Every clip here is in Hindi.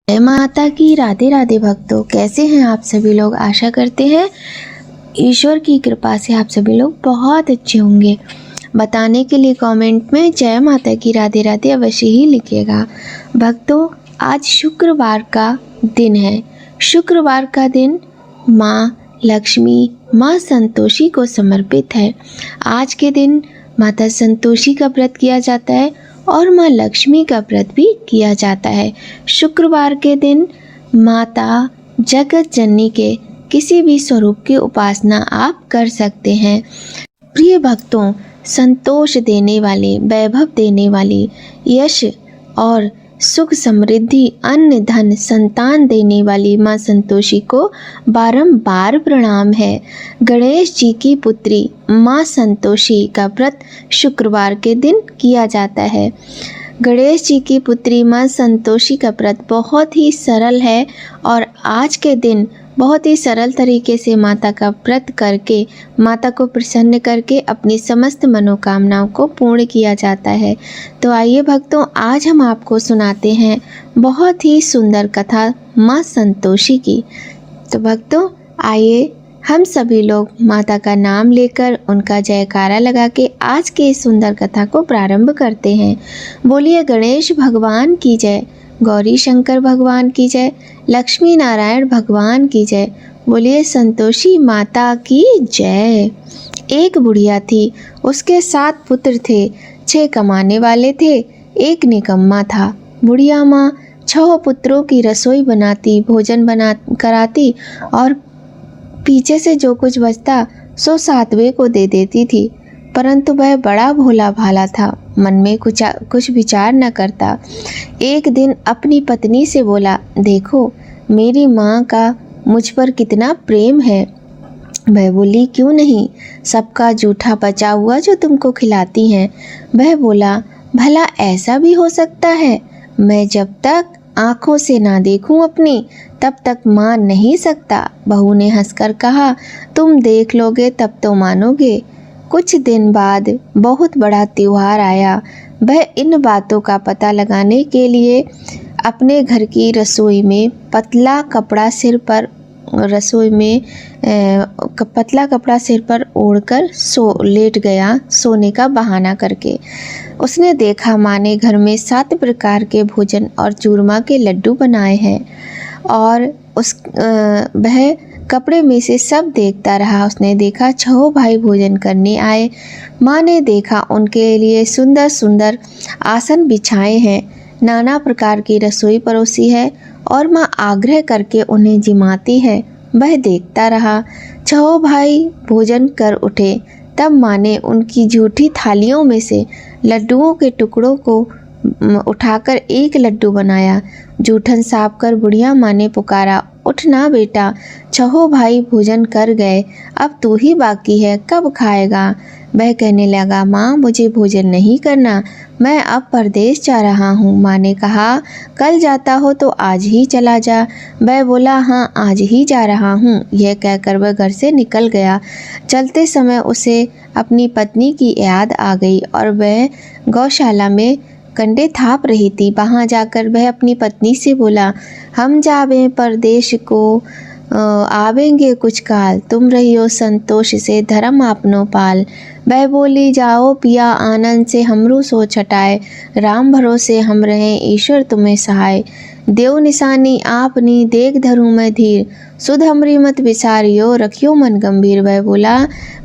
जय माता की। राधे राधे भक्तों, कैसे हैं आप सभी लोग। आशा करते हैं ईश्वर की कृपा से आप सभी लोग बहुत अच्छे होंगे। बताने के लिए कमेंट में जय माता की राधे राधे अवश्य ही लिखिएगा। भक्तों, आज शुक्रवार का दिन है। शुक्रवार का दिन माँ लक्ष्मी, माँ संतोषी को समर्पित है। आज के दिन माता संतोषी का व्रत किया जाता है और माँ लक्ष्मी का व्रत भी किया जाता है। शुक्रवार के दिन माता जगत जननी के किसी भी स्वरूप की उपासना आप कर सकते हैं। प्रिय भक्तों, संतोष देने वाले, वैभव देने वाली, यश और सुख समृद्धि, अन्न धन संतान देने वाली माँ संतोषी को बारंबार प्रणाम है। गणेश जी की पुत्री माँ संतोषी का व्रत शुक्रवार के दिन किया जाता है। गणेश जी की पुत्री माँ संतोषी का व्रत बहुत ही सरल है और आज के दिन बहुत ही सरल तरीके से माता का व्रत करके, माता को प्रसन्न करके अपनी समस्त मनोकामनाओं को पूर्ण किया जाता है। तो आइए भक्तों, आज हम आपको सुनाते हैं बहुत ही सुंदर कथा माँ संतोषी की। तो भक्तों, आइए हम सभी लोग माता का नाम लेकर उनका जयकारा लगा के आज के इस सुंदर कथा को प्रारंभ करते हैं। बोलिए गणेश भगवान की जय, गौरी शंकर भगवान की जय, लक्ष्मी नारायण भगवान की जय। बोलिए संतोषी माता की जय। एक बुढ़िया थी, उसके 7 पुत्र थे। 6 कमाने वाले थे, एक निकम्मा था। बुढ़िया माँ 6 पुत्रों की रसोई बनाती, भोजन बना कराती और पीछे से जो कुछ बचता सो 7वें को दे देती थी। परंतु वह बड़ा भोला भाला था, मन में कुछ विचार न करता। एक दिन अपनी पत्नी से बोला, देखो मेरी माँ का मुझ पर कितना प्रेम है। वह बोली, क्यों नहीं, सबका जूठा बचा हुआ जो तुमको खिलाती हैं। वह बोला, भला ऐसा भी हो सकता है। मैं जब तक आँखों से ना देखूं अपनी, तब तक मान नहीं सकता। बहू ने हंसकर कहा, तुम देख लोगे तब तो मानोगे। कुछ दिन बाद बहुत बड़ा त्योहार आया। वह इन बातों का पता लगाने के लिए अपने घर की रसोई में पतला कपड़ा सिर पर ओढ़कर लेट गया, सोने का बहाना करके। उसने देखा माँ ने घर में 7 प्रकार के भोजन और चूरमा के लड्डू बनाए हैं और वह कपड़े में से सब देखता रहा। उसने देखा 6 भाई भोजन करने आए। माँ ने देखा उनके लिए सुंदर सुंदर आसन बिछाए हैं, नाना प्रकार की रसोई परोसी है और माँ आग्रह करके उन्हें जिमाती है। वह देखता रहा। 6 भाई भोजन कर उठे। तब माँ ने उनकी झूठी थालियों में से लड्डुओं के टुकड़ों को उठाकर एक लड्डू बनाया। जूठन साफ कर बुढ़िया माँ ने पुकारा, उठ ना बेटा, 6 भाई भोजन कर गए, अब तू ही बाकी है, कब खाएगा। वह कहने लगा, माँ मुझे भोजन नहीं करना, मैं अब परदेश जा रहा हूँ। माँ ने कहा, कल जाता हो तो आज ही चला जा। वह बोला, हाँ आज ही जा रहा हूँ। यह कहकर वह घर से निकल गया। चलते समय उसे अपनी पत्नी की याद आ गई और वह गौशाला में कंडे थाप रही थी। वहाँ जाकर वह अपनी पत्नी से बोला, हम जावे परदेश को आवेंगे कुछ काल, तुम रहियो संतोष से धर्म आपनो पाल। वह बोली, जाओ पिया आनंद से हमरू सो छटाए, राम भरोसे हम रहें ईश्वर तुम्हें सहाय। देव निशानी आपनी देख धरूं मैं धीर, सुध हमरी मत विसारियो रखियो मन गंभीर। वह बोला,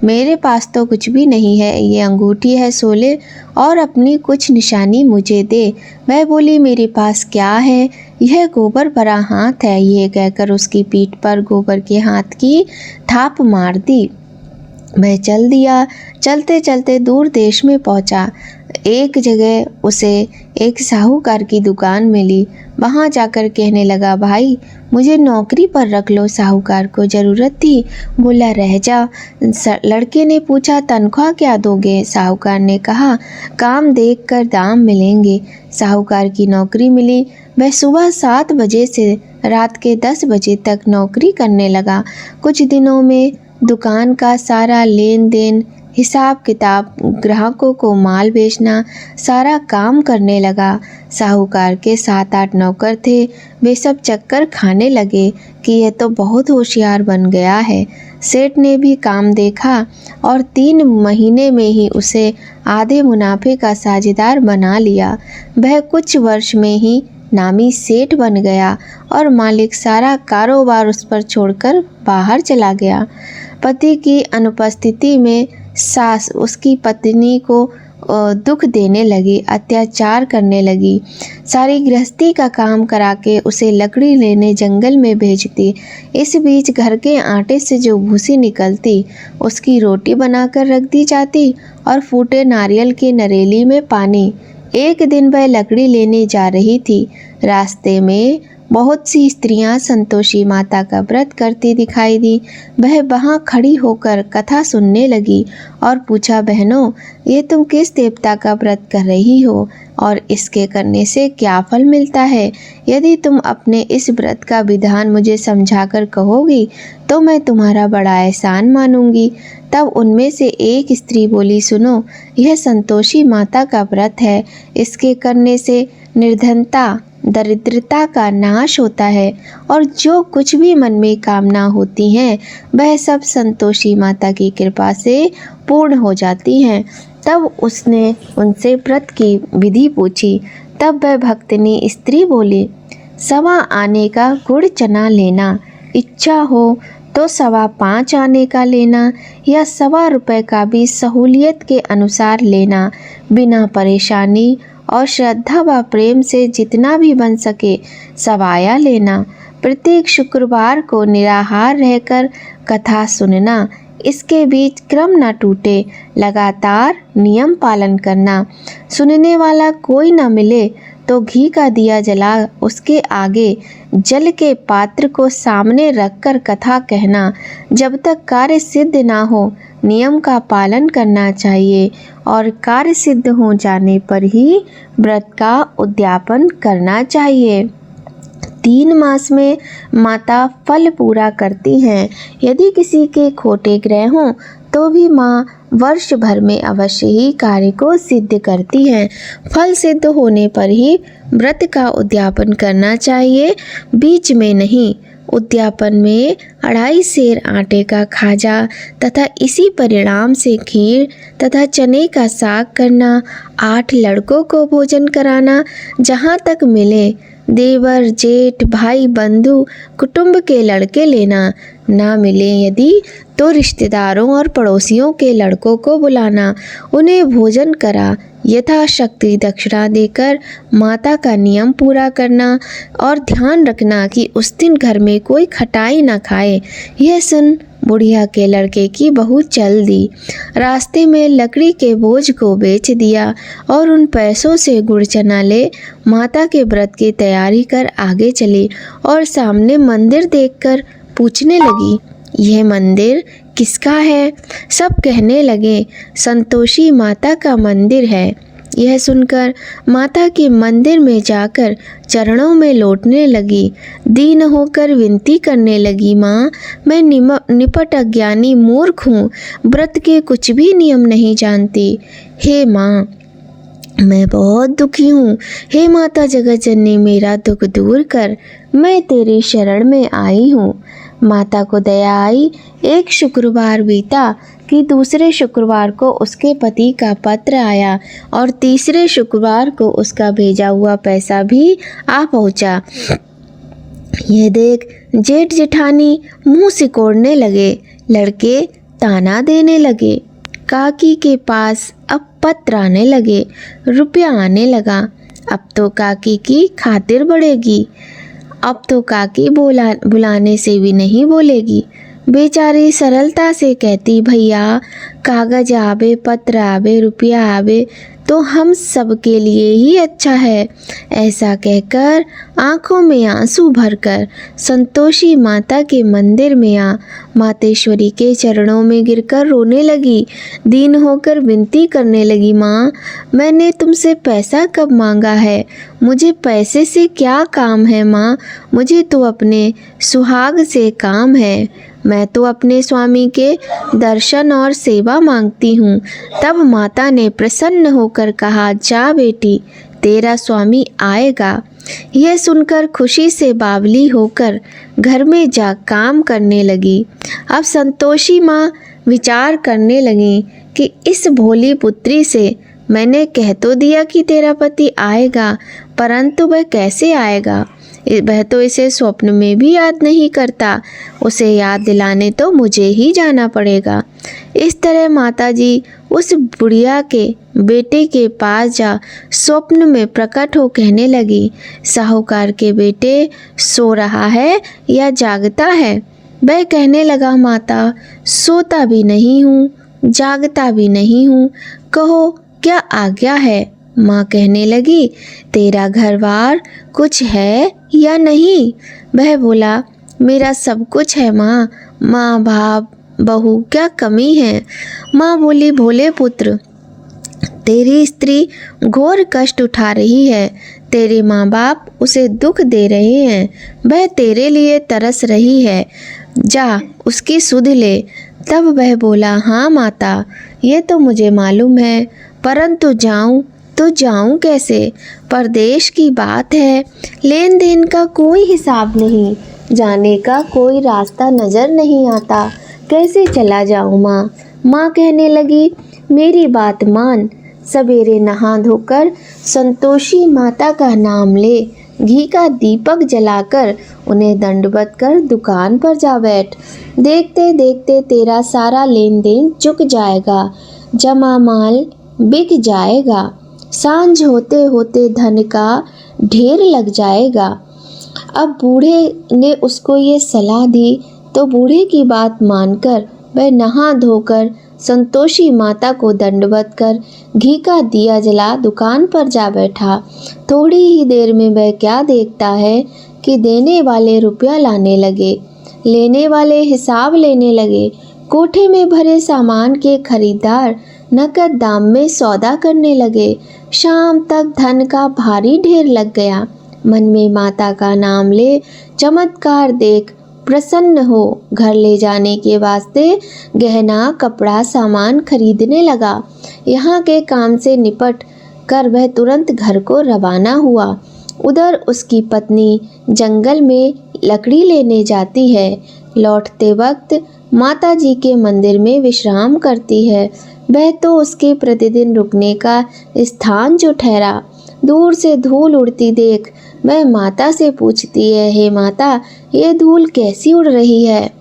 मेरे पास तो कुछ भी नहीं है, ये अंगूठी है सोले और अपनी कुछ निशानी मुझे दे। वह बोली, मेरे पास क्या है, यह गोबर भरा हाथ है। ये कहकर उसकी पीठ पर गोबर के हाथ की थाप मार दी। वह चल दिया। चलते चलते दूर देश में पहुंचा। एक जगह उसे एक साहूकार की दुकान मिली। वहां जाकर कहने लगा, भाई मुझे नौकरी पर रख लो, साहूकार को ज़रूरत थी। बोला, रह जा। लड़के ने पूछा, तनख्वाह क्या दोगे। साहूकार ने कहा, काम देख कर दाम मिलेंगे। साहूकार की नौकरी मिली। वह सुबह 7 बजे से रात के 10 बजे तक नौकरी करने लगा। कुछ दिनों में दुकान का सारा लेन देन हिसाब किताब, ग्राहकों को माल बेचना, सारा काम करने लगा। साहूकार के 7-8 नौकर थे। वे सब चक्कर खाने लगे कि यह तो बहुत होशियार बन गया है। सेठ ने भी काम देखा और 3 महीने में ही उसे आधे मुनाफे का साझेदार बना लिया। वह कुछ वर्ष में ही नामी सेठ बन गया और मालिक सारा कारोबार उस पर छोड़कर बाहर चला गया। पति की अनुपस्थिति में सास उसकी पत्नी को दुख देने लगी, अत्याचार करने लगी। सारी गृहस्थी का काम करा के उसे लकड़ी लेने जंगल में भेजती। इस बीच घर के आटे से जो भूसी निकलती उसकी रोटी बनाकर रख दी जाती और फूटे नारियल की नरेली में पानी। एक दिन वह लकड़ी लेने जा रही थी। रास्ते में बहुत सी स्त्रियां संतोषी माता का व्रत करती दिखाई दी। वह वहां खड़ी होकर कथा सुनने लगी और पूछा, बहनों, ये तुम किस देवता का व्रत कर रही हो और इसके करने से क्या फल मिलता है? यदि तुम अपने इस व्रत का विधान मुझे समझाकर कहोगी तो मैं तुम्हारा बड़ा एहसान मानूंगी। तब उनमें से एक स्त्री बोली, सुनो, यह संतोषी माता का व्रत है। इसके करने से निर्धनता, दरिद्रता का नाश होता है और जो कुछ भी मन में कामना होती हैं वह सब संतोषी माता की कृपा से पूर्ण हो जाती हैं। तब उसने उनसे व्रत की विधि पूछी। तब वह भक्तिनी स्त्री बोली, 1.25 आने का गुड़ चना लेना, इच्छा हो तो 5.25 आने का लेना या 1.25 रुपये का भी सहूलियत के अनुसार लेना, बिना परेशानी और श्रद्धा व प्रेम से जितना भी बन सके सवाया लेना। प्रत्येक शुक्रवार को निराहार रहकर कथा सुनना। इसके बीच क्रम न टूटे, लगातार नियम पालन करना। सुनने वाला कोई न मिले तो घी का दिया जला उसके आगे जल के पात्र को सामने रखकर कथा कहना। जब तक कार्य सिद्ध ना हो नियम का पालन करना चाहिए और कार्य सिद्ध हो जाने पर ही व्रत का उद्यापन करना चाहिए। 3 मास में माता फल पूरा करती हैं। यदि किसी के खोटे ग्रह हों तो भी माँ वर्ष भर में अवश्य ही कार्य को सिद्ध करती हैं। फल सिद्ध होने पर ही व्रत का उद्यापन करना चाहिए, बीच में नहीं। उद्यापन में 2.5 सेर आटे का खाजा तथा इसी परिणाम से खीर तथा चने का साग करना, 8 लड़कों को भोजन कराना, जहाँ तक मिले देवर, जेठ, भाई, बंधु, कुटुंब के लड़के लेना, ना मिले यदि तो रिश्तेदारों और पड़ोसियों के लड़कों को बुलाना, उन्हें भोजन करा, यथाशक्ति दक्षिणा देकर माता का नियम पूरा करना और ध्यान रखना कि उस दिन घर में कोई खटाई न खाए। यह सुन बुढ़िया के लड़के की बहू चल दी। रास्ते में लकड़ी के बोझ को बेच दिया और उन पैसों से गुड़ चना ले माता के व्रत की तैयारी कर आगे चली और सामने मंदिर देखकर पूछने लगी, यह मंदिर किसका है? सब कहने लगे, संतोषी माता का मंदिर है। यह सुनकर माता के मंदिर में जाकर चरणों में लौटने लगी। दीन होकर विनती करने लगी, माँ, मैं निपट अज्ञानी मूर्ख हूँ, व्रत के कुछ भी नियम नहीं जानती। हे माँ, मैं बहुत दुखी हूँ। हे माता जगत जननी, मेरा दुख दूर कर, मैं तेरी शरण में आई हूँ। माता को दया आई। एक शुक्रवार बीता कि दूसरे शुक्रवार को उसके पति का पत्र आया और तीसरे शुक्रवार को उसका भेजा हुआ पैसा भी आ पहुंचा। यह देख जेठ जेठानी मुंह सिकोड़ने लगे, लड़के ताना देने लगे। काकी के पास अब पत्र आने लगे, रुपया आने लगा। अब तो काकी की खातिर बढ़ेगी। अब तो काकी बुलाने से भी नहीं बोलेगी। बेचारी सरलता से कहती, भैया कागज आवे, पत्र आवे, रुपया आवे तो हम सब के लिए ही अच्छा है। ऐसा कहकर आंखों में आंसू भरकर संतोषी माता के मंदिर में आ मातेश्वरी के चरणों में गिरकर रोने लगी। दीन होकर विनती करने लगी, माँ, मैंने तुमसे पैसा कब मांगा है? मुझे पैसे से क्या काम है माँ? मुझे तो अपने सुहाग से काम है। मैं तो अपने स्वामी के दर्शन और सेवा मांगती हूँ। तब माता ने प्रसन्न होकर कहा, जा बेटी, तेरा स्वामी आएगा। यह सुनकर खुशी से बावली होकर घर में जा काम करने लगी। अब संतोषी माँ विचार करने लगी कि इस भोली पुत्री से मैंने कह तो दिया कि तेरा पति आएगा, परंतु वह कैसे आएगा? वह तो इसे स्वप्न में भी याद नहीं करता। उसे याद दिलाने तो मुझे ही जाना पड़ेगा। इस तरह माताजी उस बुढ़िया के बेटे के पास जा स्वप्न में प्रकट हो कहने लगी, साहूकार के बेटे सो रहा है या जागता है? वह कहने लगा, माता, सोता भी नहीं हूँ, जागता भी नहीं हूँ, कहो क्या आज्ञा है? माँ कहने लगी, तेरा घरबार कुछ है या नहीं? वह बोला, मेरा सब कुछ है माँ, माँ बाप बहू क्या कमी है? माँ बोली, भोले पुत्र, तेरी स्त्री घोर कष्ट उठा रही है, तेरे माँ बाप उसे दुख दे रहे हैं, वह तेरे लिए तरस रही है, जा उसकी सुध ले। तब वह बोला, हाँ माता, ये तो मुझे मालूम है, परंतु जाऊं तो जाऊं कैसे? परदेश की बात है, लेन देन का कोई हिसाब नहीं, जाने का कोई रास्ता नजर नहीं आता, कैसे चला जाऊं माँ? माँ कहने लगी, मेरी बात मान, सवेरे नहा धोकर संतोषी माता का नाम ले, घी का दीपक जलाकर उन्हें दंडवत कर दुकान पर जा बैठ। देखते देखते तेरा सारा लेन देन चुक जाएगा, जमा माल बिक जाएगा, सांझ होते होते धन का ढेर लग जाएगा। अब बूढ़े ने उसको ये सलाह दी तो बूढ़े की बात मानकर वह नहा धोकर संतोषी माता को दंडवत कर घी का दिया जला दुकान पर जा बैठा। थोड़ी ही देर में वह क्या देखता है कि देने वाले रुपया लाने लगे, लेने वाले हिसाब लेने लगे। कोठे में भरे सामान के खरीदार नकद दाम में सौदा करने लगे। शाम तक धन का भारी ढेर लग गया। मन में माता का नाम ले, चमत्कार देख प्रसन्न हो घर ले जाने के वास्ते गहना कपड़ा सामान खरीदने लगा। यहाँ के काम से निपट कर वह तुरंत घर को रवाना हुआ। उधर उसकी पत्नी जंगल में लकड़ी लेने जाती है। लौटते वक्त माता जी के मंदिर में विश्राम करती है। वह तो उसके प्रतिदिन रुकने का स्थान जो ठहरा। दूर से धूल उड़ती देख वह माता से पूछती है, हे माता, ये धूल कैसी उड़ रही है?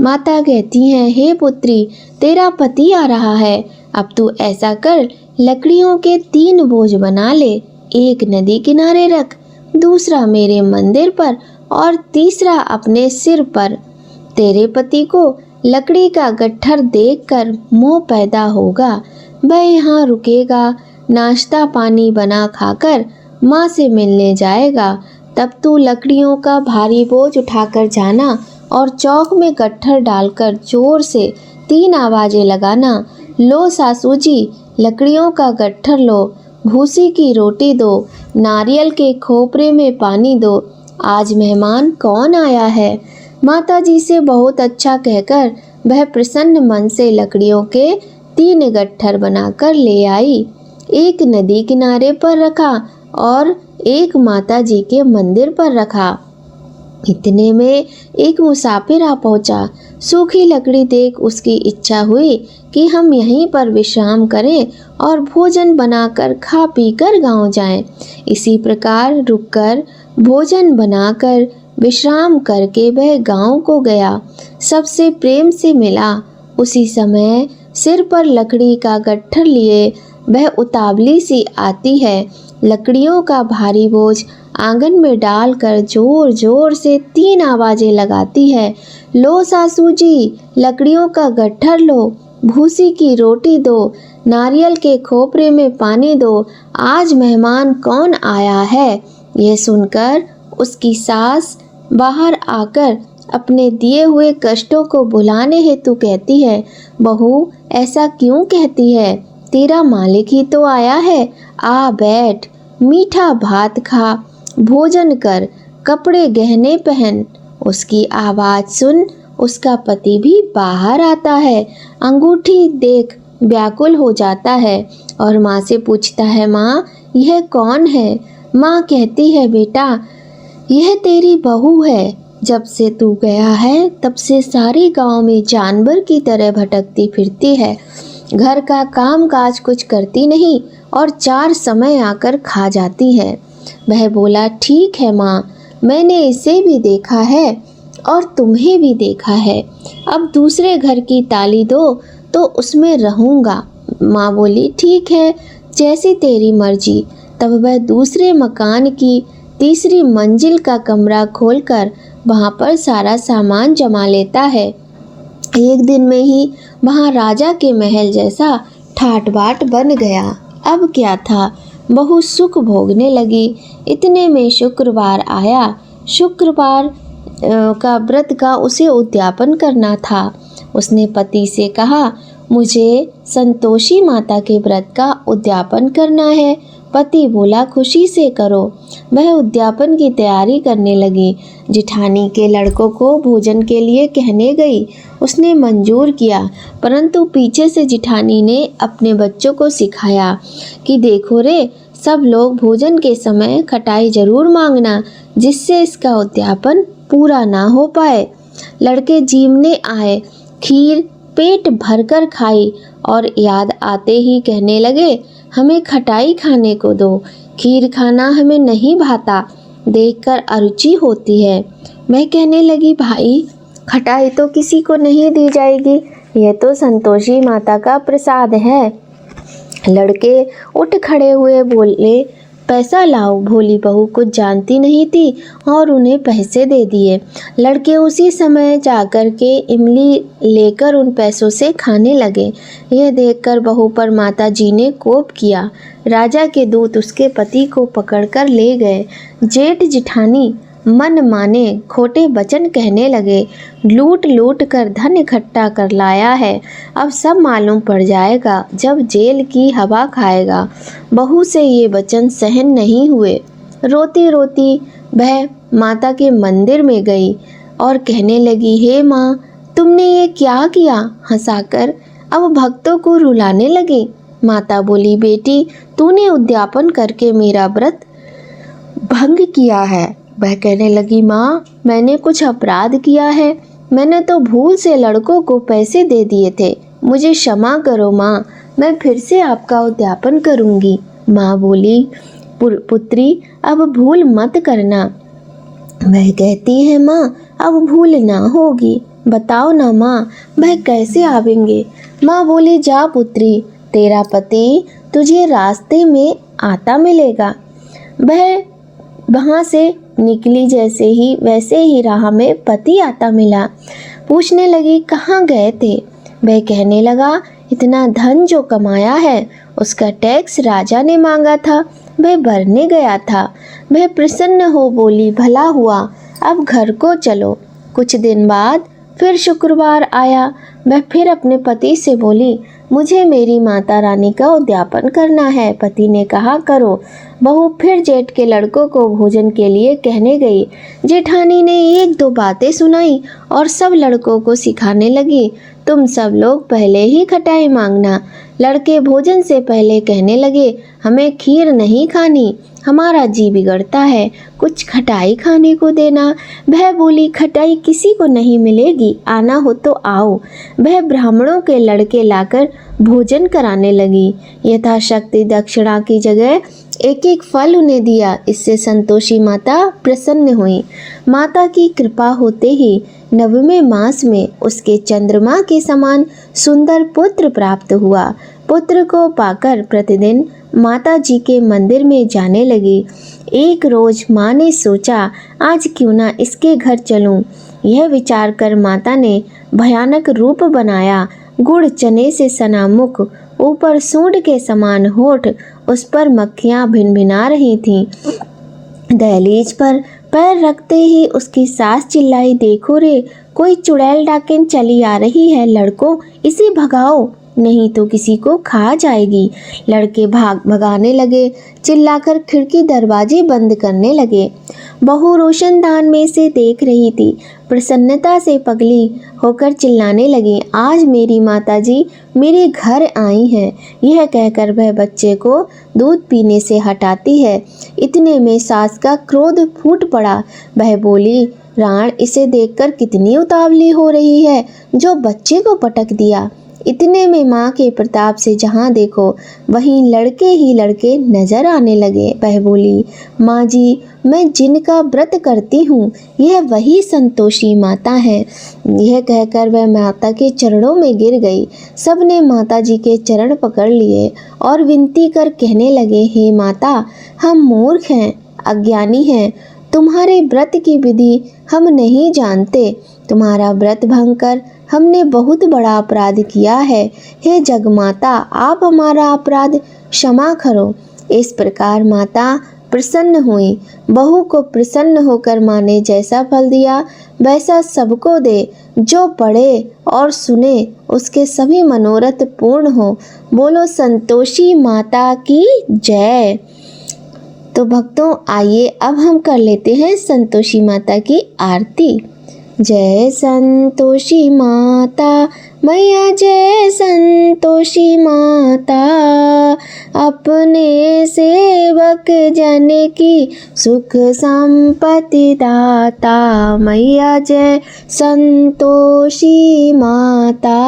माता कहती हैं, हे पुत्री, तेरा पति आ रहा है। अब तू ऐसा कर, लकड़ियों के 3 बोझ बना ले, एक नदी किनारे रख, दूसरा मेरे मंदिर पर और तीसरा अपने सिर पर। तेरे पति को लकड़ी का गट्ठर देखकर मोह पैदा होगा, वह यहाँ रुकेगा, नाश्ता पानी बना खाकर माँ से मिलने जाएगा। तब तू लकड़ियों का भारी बोझ उठाकर जाना और चौक में गट्ठर डालकर जोर से 3 आवाजें लगाना, लो सासू जी, लकड़ियों का गट्ठर लो, भूसी की रोटी दो, नारियल के खोपरे में पानी दो, आज मेहमान कौन आया है? माता जी से बहुत अच्छा कहकर वह प्रसन्न मन से लकड़ियों के 3 गट्ठर बनाकर ले आई। एक नदी किनारे पर रखा और एक माता जी के मंदिर पर रखा। इतने में एक मुसाफिर आ पहुंचा। सूखी लकड़ी देख उसकी इच्छा हुई कि हम यहीं पर विश्राम करें और भोजन बनाकर खा पी कर गाँव जाएं। इसी प्रकार रुककर भोजन बनाकर विश्राम करके वह गांव को गया। सबसे प्रेम से मिला। उसी समय सिर पर लकड़ी का गट्ठर लिए वह उतावली सी आती है। लकड़ियों का भारी बोझ आंगन में डालकर जोर जोर से 3 आवाजें लगाती है, लो सासू जी, लकड़ियों का गट्ठर लो, भूसी की रोटी दो, नारियल के खोपरे में पानी दो, आज मेहमान कौन आया है? यह सुनकर उसकी सास बाहर आकर अपने दिए हुए कष्टों को भुलाने हेतु कहती है, बहू ऐसा क्यों कहती है? तेरा मालिक ही तो आया है, आ बैठ, मीठा भात खा, भोजन कर, कपड़े गहने पहन। उसकी आवाज़ सुन उसका पति भी बाहर आता है। अंगूठी देख व्याकुल हो जाता है और माँ से पूछता है, माँ यह कौन है? माँ कहती है, बेटा यह तेरी बहू है। जब से तू गया है तब से सारे गांव में जानवर की तरह भटकती फिरती है। घर का काम काज कुछ करती नहीं और 4 समय आकर खा जाती है। वह बोला, ठीक है माँ, मैंने इसे भी देखा है और तुम्हें भी देखा है। अब दूसरे घर की ताली दो तो उसमें रहूँगा। माँ बोली, ठीक है, जैसी तेरी मर्जी। तब वह दूसरे मकान की तीसरी मंजिल का कमरा खोलकर वहाँ पर सारा सामान जमा लेता है। एक दिन में ही वहाँ राजा के महल जैसा ठाट बाट बन गया। अब क्या था, बहू सुख भोगने लगी। इतने में शुक्रवार आया। शुक्रवार का व्रत का उसे उद्यापन करना था। उसने पति से कहा, मुझे संतोषी माता के व्रत का उद्यापन करना है। पति बोला, खुशी से करो। वह उद्यापन की तैयारी करने लगी। जिठानी के लड़कों को भोजन के लिए कहने गई। उसने मंजूर किया, परंतु पीछे से जिठानी ने अपने बच्चों को सिखाया कि देखो रे, सब लोग भोजन के समय खटाई जरूर मांगना, जिससे इसका उद्यापन पूरा ना हो पाए। लड़के जीमने आए, खीर पेट भरकर खाई और याद आते ही कहने लगे, हमें खटाई खाने को दो। खीर खाना हमें नहीं भाता, देखकर अरुचि होती है। मैं कहने लगी, भाई खटाई तो किसी को नहीं दी जाएगी, यह तो संतोषी माता का प्रसाद है। लड़के उठ खड़े हुए बोले, पैसा लाओ। भोली बहू कुछ जानती नहीं थी और उन्हें पैसे दे दिए। लड़के उसी समय जाकर के इमली लेकर उन पैसों से खाने लगे। यह देखकर बहू पर माता जी ने कोप किया। राजा के दूत उसके पति को पकड़कर ले गए। जेठ जिठानी मन माने खोटे वचन कहने लगे, लूट लूट कर धन इकट्ठा कर लाया है, अब सब मालूम पड़ जाएगा जब जेल की हवा खाएगा। बहू से ये वचन सहन नहीं हुए। रोती रोती वह माता के मंदिर में गई और कहने लगी, हे माँ, तुमने ये क्या किया? हंसाकर अब भक्तों को रुलाने लगी। माता बोली, बेटी तूने उद्यापन करके मेरा व्रत भंग किया है। वह कहने लगी, माँ मैंने कुछ अपराध किया है, मैंने तो भूल से लड़कों को पैसे दे दिए थे, मुझे क्षमा करो माँ, मैं फिर से आपका उद्यापन करूँगी। माँ बोली, पुत्री अब भूल मत करना। वह कहती है, माँ अब भूल ना होगी, बताओ ना माँ, वह कैसे आवेंगे? माँ बोली, जा पुत्री, तेरा पति तुझे रास्ते में आता मिलेगा। वह वहाँ से निकली, जैसे ही वैसे ही राह में पति आता मिला। पूछने लगी, कहाँ गए थे? वह कहने लगा, इतना धन जो कमाया है उसका टैक्स राजा ने मांगा था, वह भरने गया था। वह प्रसन्न हो बोली, भला हुआ, अब घर को चलो। कुछ दिन बाद फिर शुक्रवार आया। वह फिर अपने पति से बोली, मुझे मेरी माता रानी का उद्यापन करना है। पति ने कहा, करो। बहू फिर जेठ के लड़कों को भोजन के लिए कहने गई। जेठानी ने 1-2 बातें सुनाई और सब लड़कों को सिखाने लगी, तुम सब लोग पहले ही खटाई मांगना। लड़के भोजन से पहले कहने लगे, हमें खीर नहीं खानी, हमारा जी बिगड़ता है, कुछ खटाई खाने को देना। वह बोली, खटाई किसी को नहीं मिलेगी, आना हो तो आओ। वह ब्राह्मणों के लड़के लाकर भोजन कराने लगी। यथाशक्ति दक्षिणा की जगह एक एक फल उन्हें दिया। इससे संतोषी माता प्रसन्न हुई। माता की कृपा होते ही 9वें मास में उसके चंद्रमा के समान सुंदर पुत्र प्राप्त हुआ। पुत्र को पाकर प्रतिदिन माता जी के मंदिर में जाने लगी। एक रोज माँ ने सोचा, आज क्यों ना इसके घर चलूं। यह विचार कर माता ने भयानक रूप बनाया। गुड़ चने से सना मुख, ऊपर सूंड के समान होठ, उस पर मक्खियां भिनभिना रही थीं। दहलीज पर पैर रखते ही उसकी सास चिल्लाई, देखो रे, कोई चुड़ैल डाकिन चली आ रही है, लड़कों इसे भगाओ। नहीं तो किसी को खा जाएगी। लड़के भगाने लगे, चिल्लाकर खिड़की दरवाजे बंद करने लगे। बहू रोशनदान में से देख रही थी। प्रसन्नता से पगली होकर चिल्लाने लगी, आज मेरी माताजी मेरे घर आई हैं। यह कहकर वह बच्चे को दूध पीने से हटाती है। इतने में सास का क्रोध फूट पड़ा। वह बोली, राण, इसे देखकर कितनी उतावली हो रही है, जो बच्चे को पटक दिया। इतने में माँ के प्रताप से जहाँ देखो वहीं लड़के ही लड़के नजर आने लगे। वह बोली, माँ जी, मैं जिनका व्रत करती हूँ यह वही संतोषी माता है। यह कहकर वह माता के चरणों में गिर गई। सबने माता जी के चरण पकड़ लिए और विनती कर कहने लगे, हे माता, हम मूर्ख हैं, अज्ञानी हैं, तुम्हारे व्रत की विधि हम नहीं जानते। तुम्हारा व्रत भंग कर हमने बहुत बड़ा अपराध किया है। हे जगमाता, आप हमारा अपराध क्षमा करो। इस प्रकार माता प्रसन्न हुई। बहू को प्रसन्न होकर माँ ने जैसा फल दिया वैसा सबको दे। जो पढ़े और सुने उसके सभी मनोरथ पूर्ण हो। बोलो संतोषी माता की जय। तो भक्तों, आइए अब हम कर लेते हैं संतोषी माता की आरती। जय संतोषी माता मैया, जय संतोषी माता, अपने सेवक जन की सुख संपत्ति दाता। मैया जय संतोषी माता,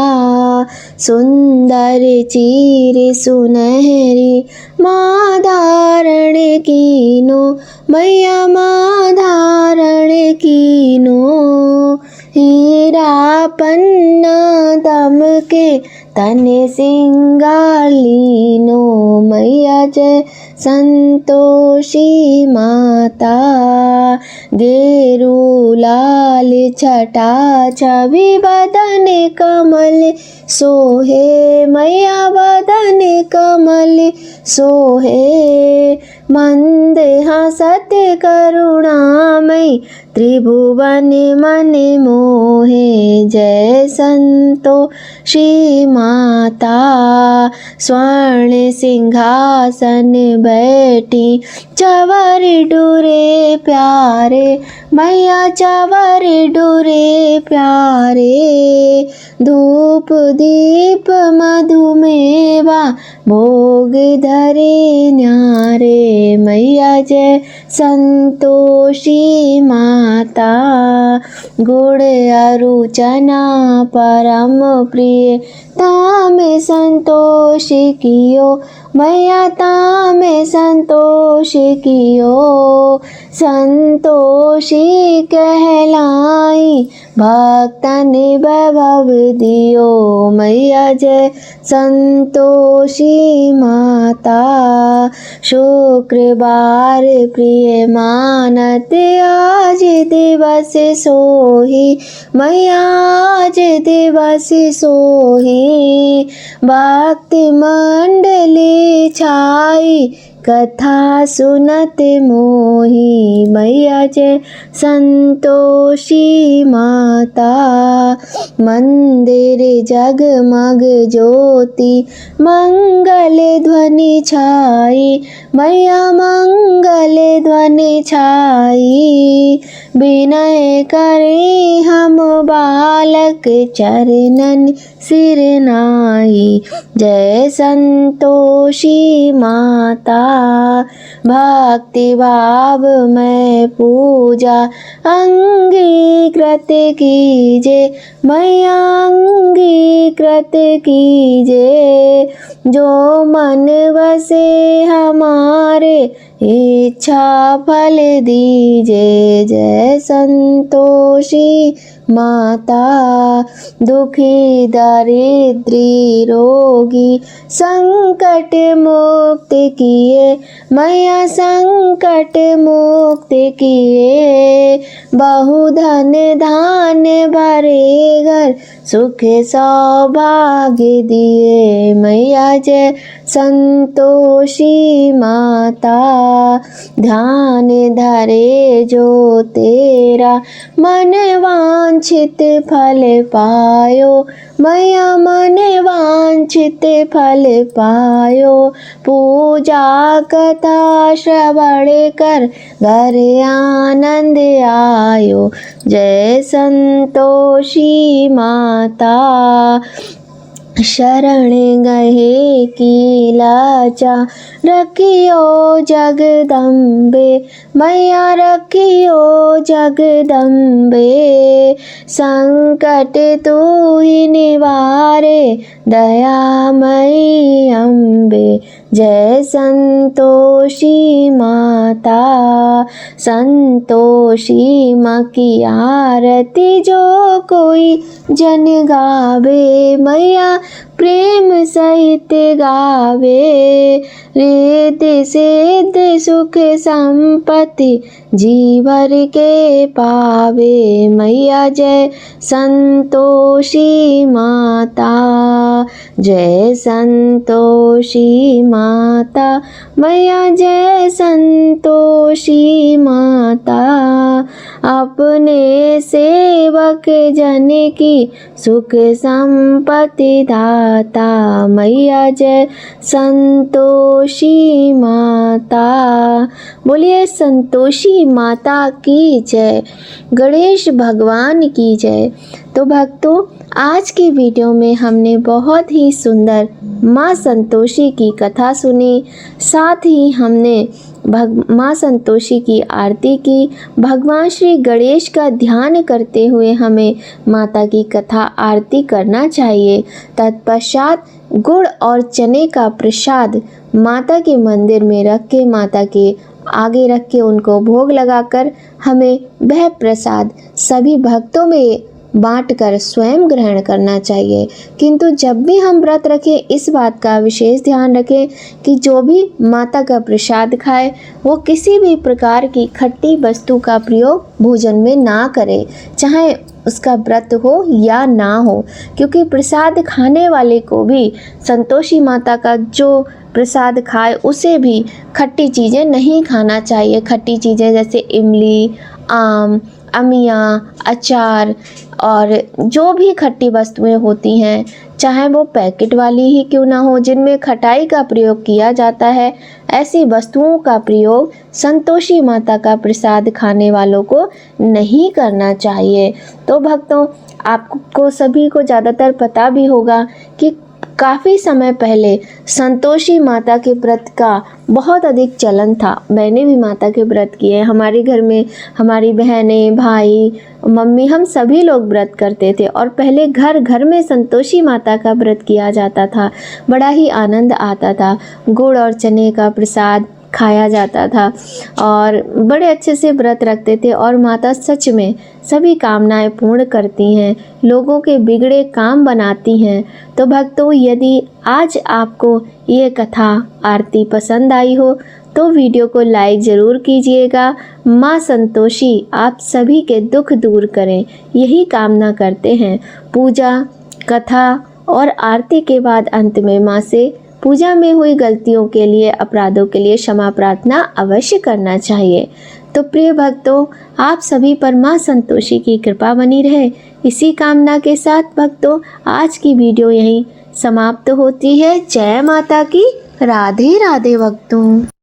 सुंदर चीर सुनहरी माँ धारण कीनो। मैया माँ धारण कीनो, हीरा पन्ना दम के तन सिंगार लीनो। मैया जय संतोषी माता, गेरू लाल छटा छवि बदन कमल सोहे। मैया बदन कमल सोहे, मंद हसत करुणामय त्रिभुवन मन मोहे। जय संतोषी माता, स्वर्ण सिंहासन बैठी चवर डुरे प्यारे। मैया चवर डुरे प्यारे, धूप दीप मधुमेवा भोग धरे न्यारे। मैया जय संतोषी माता, गुड़ अरु चना परम प्रिय तामे संतोष कियो। मैया तामे संतोष कियो, संतोषी कहलाई भक्तन वैभव दियो। मैया जय संतोषी माता, शुक्रवार प्रिय मानत आज दिवस सोही। मैया आज दिवस सोही, भक्ति मंडली छाई कथा सुनत मोही। मैया जय संतोषी माता, मंदिर जगमग ज्योति मंगल ध्वनि छाई। मैया मंगल ध्वनि छाई, विनय करे हम बालक चरणन सिर नाई। जय संतोषी माता, भक्ति भाव में पूजा अंगीकृत कीजे। मैया अंगीकृत कीजे, जो मन बसे हमारे इच्छा फल दीजे। जय संतोषी माता, दुखी दरिद्री रोगी संकट मुक्त किए। मैया संकट मुक्त किए, बहु धन धान्य भरे घर सुख सौभाग्य दिए। मैया जय संतोषी माता। ध्यान धरे जो तेरा मन वांछित फल पायो, मैया मन वांछित फल पायो। पूजा कथा श्रवण कर घर आनंद आयो, जय संतोषी माता। शरण गहे की लाचा रखियो जगदम्बे, मैया रखियो जगदम्बे। संकट तू ही निवारे दयामयी अम्बे, जय संतोषी माता। संतोषी माँ की आरती जो कोई जन गावे, मैया प्रेम सहित गावे। रिद्धि सिद्धि सुख संपत्ति जीवर के पावे, मैया जय संतोषी माता। जय संतोषी माता, मैया जय संतोषी माता। अपने सेवक जन की सुख संपत्ति दाता, मैया जय संतोषी माता। बोलिए संतोषी माता की जय, गणेश भगवान की जय। तो भक्तों, आज की वीडियो में हमने बहुत ही सुंदर माँ संतोषी की कथा सुनी, साथ ही हमने माँ संतोषी की आरती की। भगवान श्री गणेश का ध्यान करते हुए हमें माता की कथा आरती करना चाहिए। तत्पश्चात गुड़ और चने का प्रसाद माता के मंदिर में रख के, माता के आगे रख के उनको भोग लगाकर हमें वह प्रसाद सभी भक्तों में बांटकर स्वयं ग्रहण करना चाहिए। किंतु जब भी हम व्रत रखें, इस बात का विशेष ध्यान रखें कि जो भी माता का प्रसाद खाए वो किसी भी प्रकार की खट्टी वस्तु का प्रयोग भोजन में ना करे, चाहे उसका व्रत हो या ना हो। क्योंकि प्रसाद खाने वाले को भी संतोषी माता का जो प्रसाद खाए उसे भी खट्टी चीज़ें नहीं खाना चाहिए। खट्टी चीज़ें जैसे इमली, आम, अमिया, अचार और जो भी खट्टी वस्तुएं होती हैं, चाहे वो पैकेट वाली ही क्यों ना हो, जिनमें खटाई का प्रयोग किया जाता है, ऐसी वस्तुओं का प्रयोग संतोषी माता का प्रसाद खाने वालों को नहीं करना चाहिए। तो भक्तों, आपको सभी को ज़्यादातर पता भी होगा कि काफ़ी समय पहले संतोषी माता के व्रत का बहुत अधिक चलन था। मैंने भी माता के व्रत किए। हमारे घर में हमारी बहनें, भाई, मम्मी, हम सभी लोग व्रत करते थे और पहले घर घर में संतोषी माता का व्रत किया जाता था। बड़ा ही आनंद आता था। गुड़ और चने का प्रसाद खाया जाता था और बड़े अच्छे से व्रत रखते थे। और माता सच में सभी कामनाएं पूर्ण करती हैं, लोगों के बिगड़े काम बनाती हैं। तो भक्तों, यदि आज आपको ये कथा आरती पसंद आई हो तो वीडियो को लाइक ज़रूर कीजिएगा। माँ संतोषी आप सभी के दुख दूर करें, यही कामना करते हैं। पूजा, कथा और आरती के बाद अंत में माँ से पूजा में हुई गलतियों के लिए, अपराधों के लिए क्षमा प्रार्थना अवश्य करना चाहिए। तो प्रिय भक्तों, आप सभी पर माँ संतोषी की कृपा बनी रहे, इसी कामना के साथ भक्तों आज की वीडियो यहीं समाप्त होती है। जय माता की। राधे राधे भक्तों।